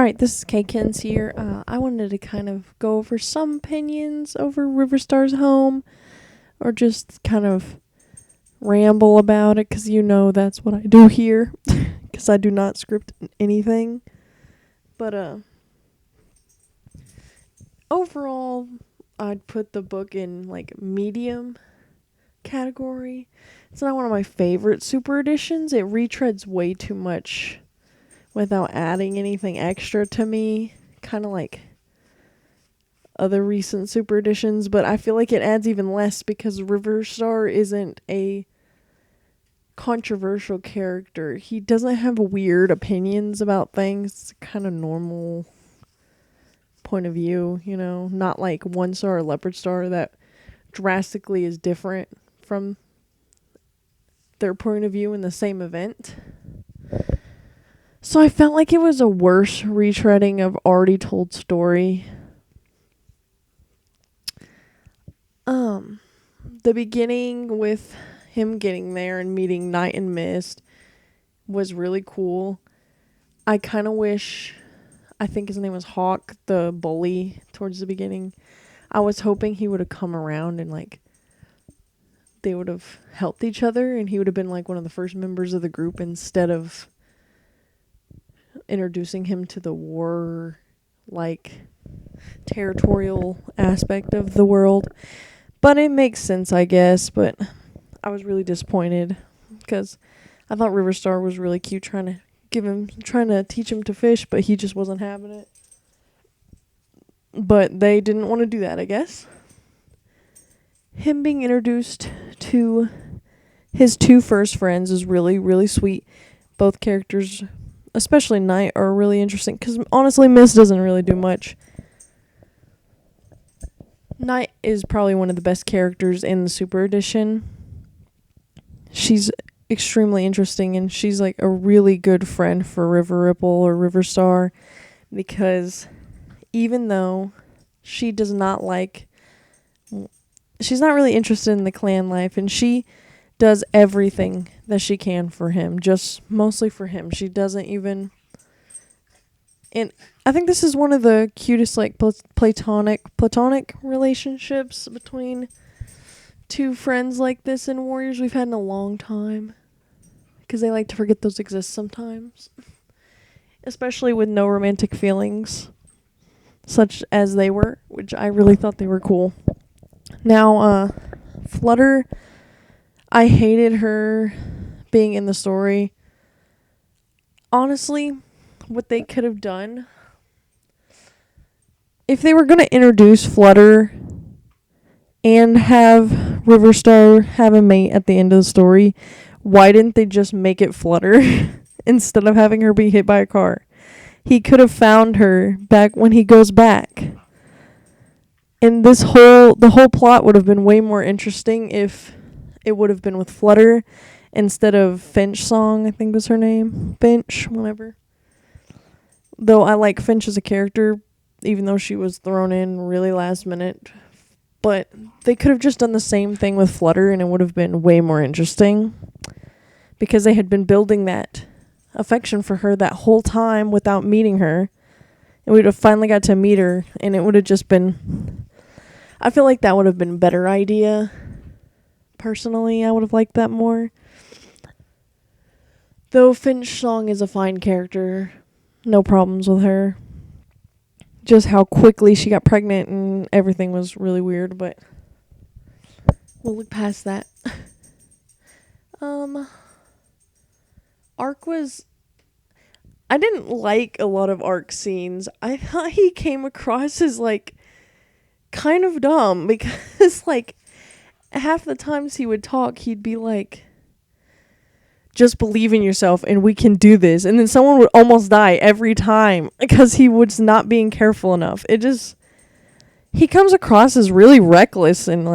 Alright, this is Kens here. I wanted to kind of go over some opinions over Riverstar's home, or just kind of ramble about it, because that's what I do here, because I do not script anything. But overall, I'd put the book in, medium category. It's not one of my favorite super editions. It retreads way too much without adding anything extra to me, kind of like other recent super editions, but I feel like it adds even less because Riverstar isn't a controversial character. He doesn't have weird opinions about things. It's kind of normal point of view, not like One Star or Leopard Star that drastically is different from their point of view in the same event. So I felt like it was a worse retreading of already told story. The beginning with him getting there and meeting Night and Mist was really cool. I kind of wish, I think his name was Hawk, the bully towards the beginning. I was hoping he would have come around and they would have helped each other and he would have been one of the first members of the group instead of introducing him to the war territorial aspect of the world. But it makes sense, I guess. But I was really disappointed because I thought Riverstar was really cute, trying to teach him to fish, but he just wasn't having it. But they didn't want to do that, I guess. Him being introduced to his two first friends is really, really sweet. Both characters, especially Night, are really interesting because honestly, Mist doesn't really do much. Night is probably one of the best characters in the Super Edition. She's extremely interesting and she's a really good friend for River Ripple or Riverstar, because even though she's not really interested in the clan life, and she does everything that she can for him, just mostly for him. She doesn't even... And I think this is one of the cutest, platonic relationships between two friends like this in Warriors we've had in a long time. Because they like to forget those exist sometimes. Especially with no romantic feelings, such as they were, which I really thought they were cool. Now, Flutter, I hated her being in the story. Honestly, what they could have done, if they were going to introduce Flutter and have Riverstar have a mate at the end of the story, why didn't they just make it Flutter instead of having her be hit by a car? He could have found her back when he goes back. And the whole plot would have been way more interesting if it would have been with Flutter instead of Finch Song, I think was her name. Finch, whatever. Though I like Finch as a character, even though she was thrown in really last minute. But they could have just done the same thing with Flutter and it would have been way more interesting. Because they had been building that affection for her that whole time without meeting her. And we would have finally got to meet her and it would have just been... I feel like that would have been a better idea. Personally, I would have liked that more. Though Finch Song is a fine character. No problems with her. Just how quickly she got pregnant and everything was really weird, but we'll look past that. Arc was... I didn't like a lot of Arc scenes. I thought he came across as, kind of dumb, because, half the times he would talk, he'd be just believe in yourself and we can do this. And then someone would almost die every time because he was not being careful enough. He comes across as really reckless and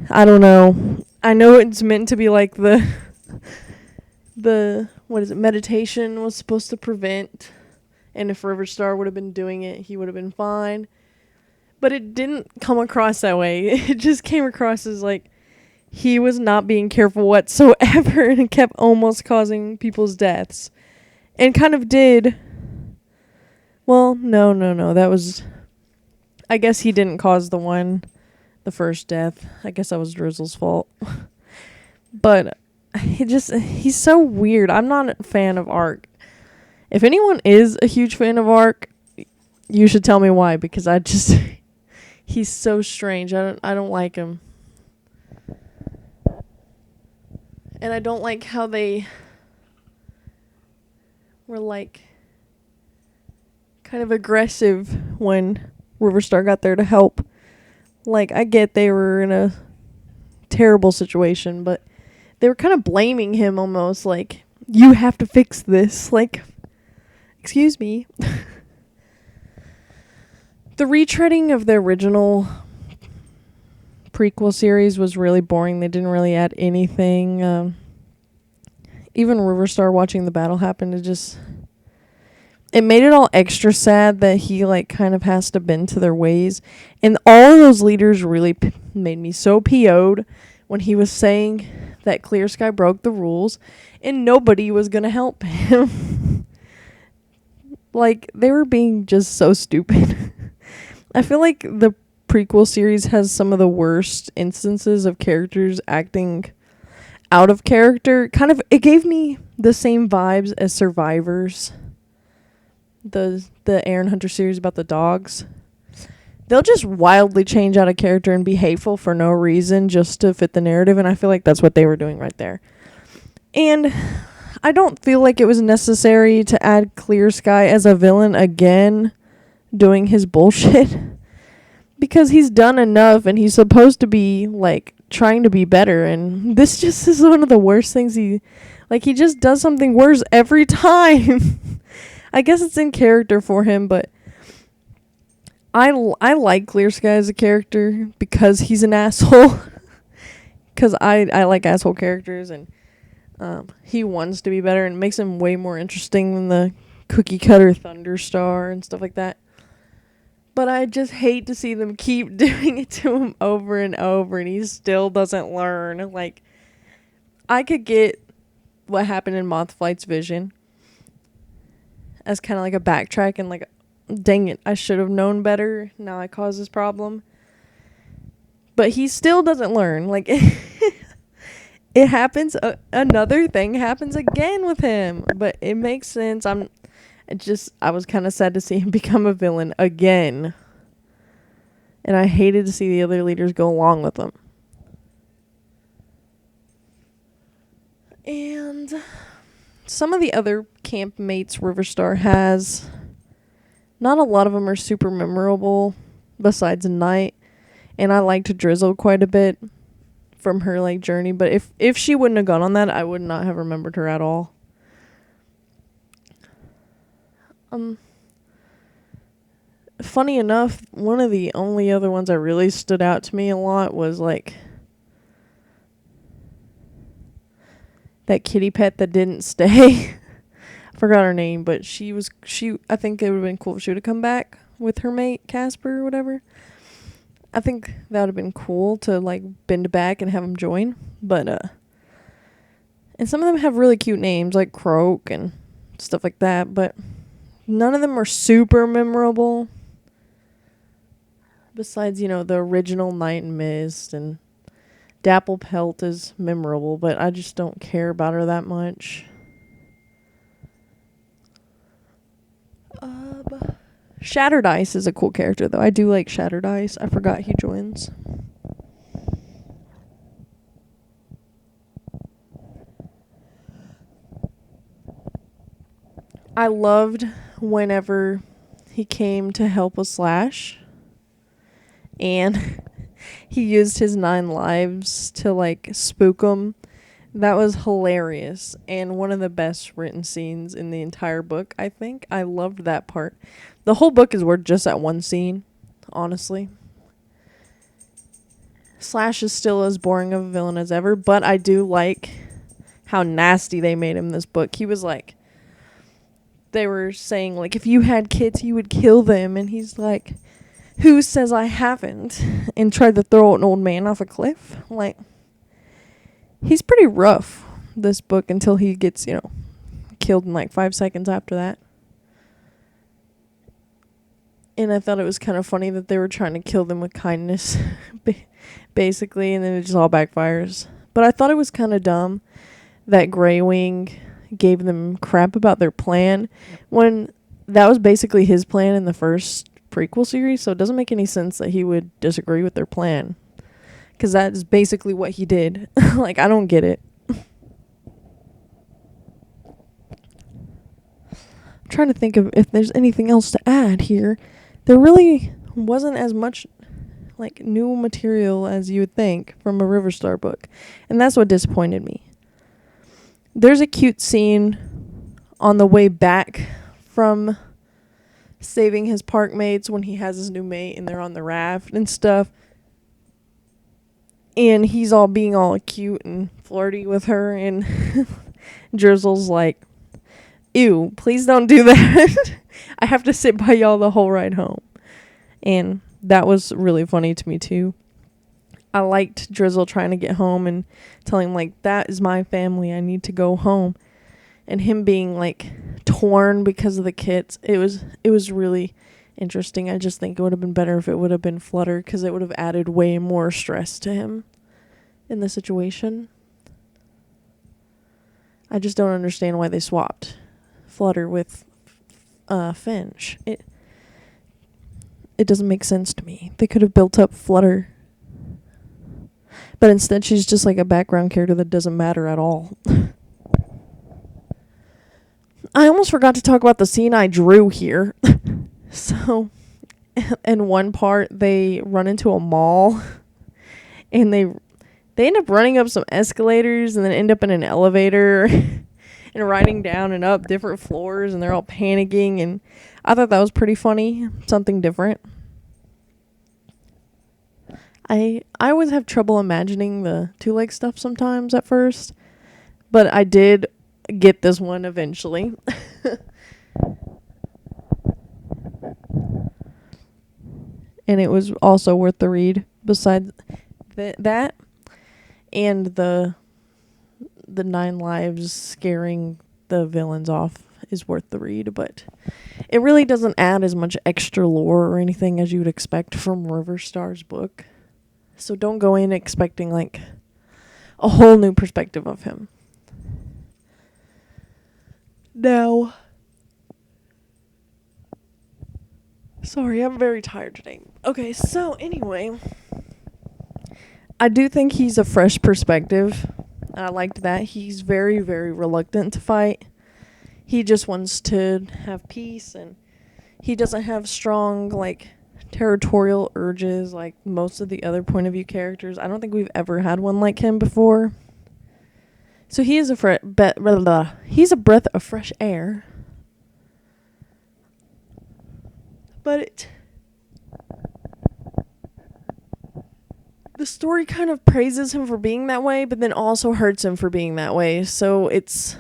I don't know. I know it's meant to be the what is it, meditation was supposed to prevent. And if Riverstar would have been doing it, he would have been fine. But it didn't come across that way. It just came across as he was not being careful whatsoever and kept almost causing people's deaths. And kind of did Well, no. That was... I guess he didn't cause the first death. I guess that was Drizzle's fault. But he's so weird. I'm not a fan of Ark. If anyone is a huge fan of Ark, you should tell me why, because he's so strange. I don't like him. And I don't like how they were like kind of aggressive when Riverstar got there to help. Like, I get they were in a terrible situation, but they were kind of blaming him almost, like, you have to fix this. Like, excuse me. The retreading of the original prequel series was really boring. They didn't really add anything. Even Riverstar watching the battle happen, it made it all extra sad that he like kind of has to bend to their ways. And all of those leaders really made me so PO'd when he was saying that Clear Sky broke the rules and nobody was going to help him. Like, they were being just so stupid. I feel like the prequel series has some of the worst instances of characters acting out of character. It gave me the same vibes as Survivors. The Aaron Hunter series about the dogs. They'll just wildly change out of character and be hateful for no reason just to fit the narrative, and I feel like that's what they were doing right there. And I don't feel like it was necessary to add Clear Sky as a villain again, doing his bullshit, because he's done enough and he's supposed to be like trying to be better, and this just is one of the worst things he just does something worse every time. I guess it's in character for him, but I like Clear Sky as a character because he's an asshole. Because I like asshole characters, and he wants to be better, and it makes him way more interesting than the cookie cutter Thunderstar and stuff like that. But I just hate to see them keep doing it to him over and over, and he still doesn't learn. Like, I could get what happened in Mothflight's vision as kind of like a backtrack and like, dang it, I should have known better. Now I caused this problem. But he still doesn't learn. Like, it happens. Another thing happens again with him. But it makes sense. I was kind of sad to see him become a villain again. And I hated to see the other leaders go along with him. And some of the other camp mates Riverstar has, not a lot of them are super memorable besides Night. And I liked Drizzle quite a bit from her like journey. But if she wouldn't have gone on that, I would not have remembered her at all. Funny enough, one of the only other ones that really stood out to me a lot was like that kitty pet that didn't stay. I forgot her name, but I think it would have been cool if she would have come back with her mate Casper or whatever. I think that would have been cool to like bend back and have them join. But and some of them have really cute names like Croak and stuff like that, but none of them are super memorable. Besides, the original Night and Mist, and Dapple Pelt is memorable, but I just don't care about her that much. Shattered Ice is a cool character, though. I do like Shattered Ice. I forgot he joins. I loved whenever he came to help with Slash. And he used his 9 lives to, like, spook him. That was hilarious. And one of the best written scenes in the entire book, I think. I loved that part. The whole book is worth just that one scene, honestly. Slash is still as boring of a villain as ever, but I do like how nasty they made him this book. He was like, they were saying, like, if you had kids, you would kill them. And he's like, who says I haven't? And tried to throw an old man off a cliff. Like, he's pretty rough, this book, until he gets, killed in like 5 seconds after that. And I thought it was kind of funny that they were trying to kill them with kindness, basically, and then it just all backfires. But I thought it was kind of dumb that Grey Wing gave them crap about their plan when that was basically his plan in the first prequel series, so it doesn't make any sense that he would disagree with their plan. Because that is basically what he did. Like, I don't get it. I'm trying to think of if there's anything else to add here. There really wasn't as much like new material as you would think from a Riverstar book, and that's what disappointed me. There's a cute scene on the way back from saving his park mates when he has his new mate and they're on the raft and stuff, and he's all being all cute and flirty with her, and Drizzle's like, ew, please don't do that. I have to sit by y'all the whole ride home. And that was really funny to me too. I liked Drizzle trying to get home and telling him, like, that is my family, I need to go home. And him being like torn because of the kids. It was really interesting. I just think it would have been better if it would have been Flutter, because it would have added way more stress to him in the situation. I just don't understand why they swapped Flutter with Finch. It doesn't make sense to me. They could have built up Flutter, but instead she's just like a background character that doesn't matter at all. I almost forgot to talk about the scene I drew here. So, in one part, they run into a mall, and they end up running up some escalators, and then end up in an elevator, and riding down and up different floors, and they're all panicking, and I thought that was pretty funny, something different. I always have trouble imagining the two-leg stuff sometimes at first, but I did get this one eventually. And it was also worth the read. Besides that, and the 9 lives scaring the villains off is worth the read, but it really doesn't add as much extra lore or anything as you would expect from Riverstar's book. So don't go in expecting like a whole new perspective of him. Now, sorry, I'm very tired today. Okay, so anyway, I do think he's a fresh perspective. I liked that. He's very, very reluctant to fight. He just wants to have peace, and he doesn't have strong, like, territorial urges like most of the other point of view characters. I don't think we've ever had one like him before. So he is he's a breath of fresh air. But the story kind of praises him for being that way, but then also hurts him for being that way. So it's,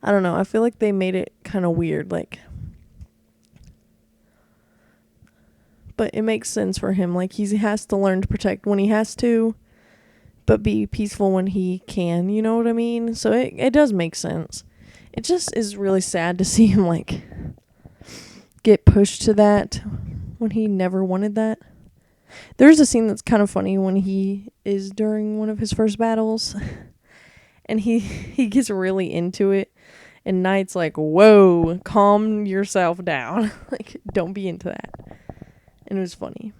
I don't know, I feel like they made it kind of weird, like, but it makes sense for him. Like, he has to learn to protect when he has to, but be peaceful when he can, you know what I mean? So it does make sense. It just is really sad to see him, like, get pushed to that when he never wanted that. There's a scene that's kind of funny when he is during one of his first battles, and he gets really into it, and Knight's like, whoa, calm yourself down. Like, don't be into that. And it was funny.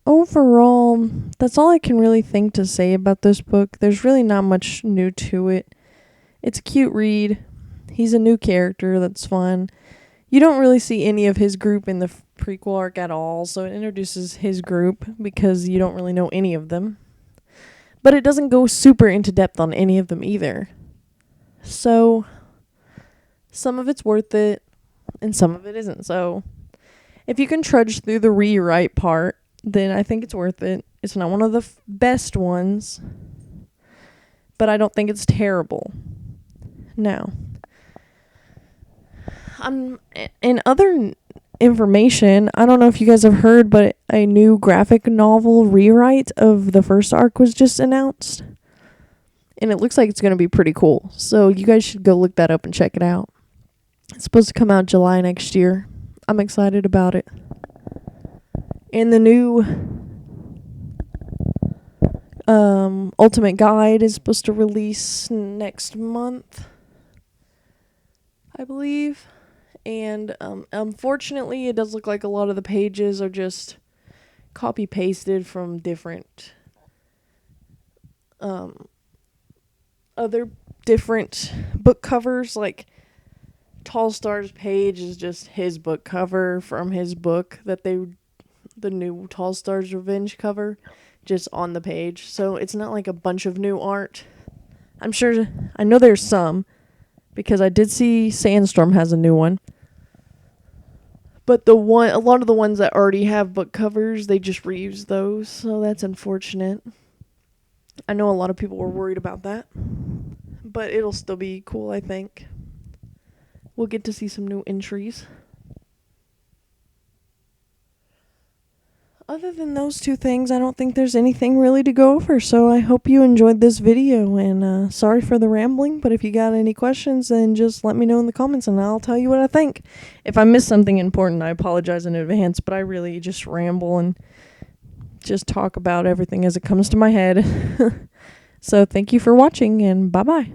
Overall, that's all I can really think to say about this book. There's really not much new to it. It's a cute read. He's a new character that's fun. You don't really see any of his group in the prequel arc at all, so it introduces his group because you don't really know any of them. But it doesn't go super into depth on any of them either. So, some of it's worth it, and some of it isn't. So, if you can trudge through the rewrite part, then I think it's worth it. It's not one of the best ones, but I don't think it's terrible. Now, in other information, I don't know if you guys have heard, but a new graphic novel rewrite of the first arc was just announced. And it looks like it's going to be pretty cool. So you guys should go look that up and check it out. It's supposed to come out July next year. I'm excited about it. And the new Ultimate Guide is supposed to release next month, I believe. And unfortunately, it does look like a lot of the pages are just copy-pasted from different other different book covers. Like Tall Star's page is just his book cover from his book that the new Tall Star's Revenge cover, just on the page. So it's not like a bunch of new art. I know there's some, because I did see Sandstorm has a new one. But a lot of the ones that already have book covers, they just reuse those, so that's unfortunate. I know a lot of people were worried about that, but it'll still be cool, I think. We'll get to see some new entries. Other than those two things, I don't think there's anything really to go over, so I hope you enjoyed this video, and sorry for the rambling, but if you got any questions, then just let me know in the comments, and I'll tell you what I think. If I missed something important, I apologize in advance, but I really just ramble and just talk about everything as it comes to my head. So thank you for watching, and bye-bye.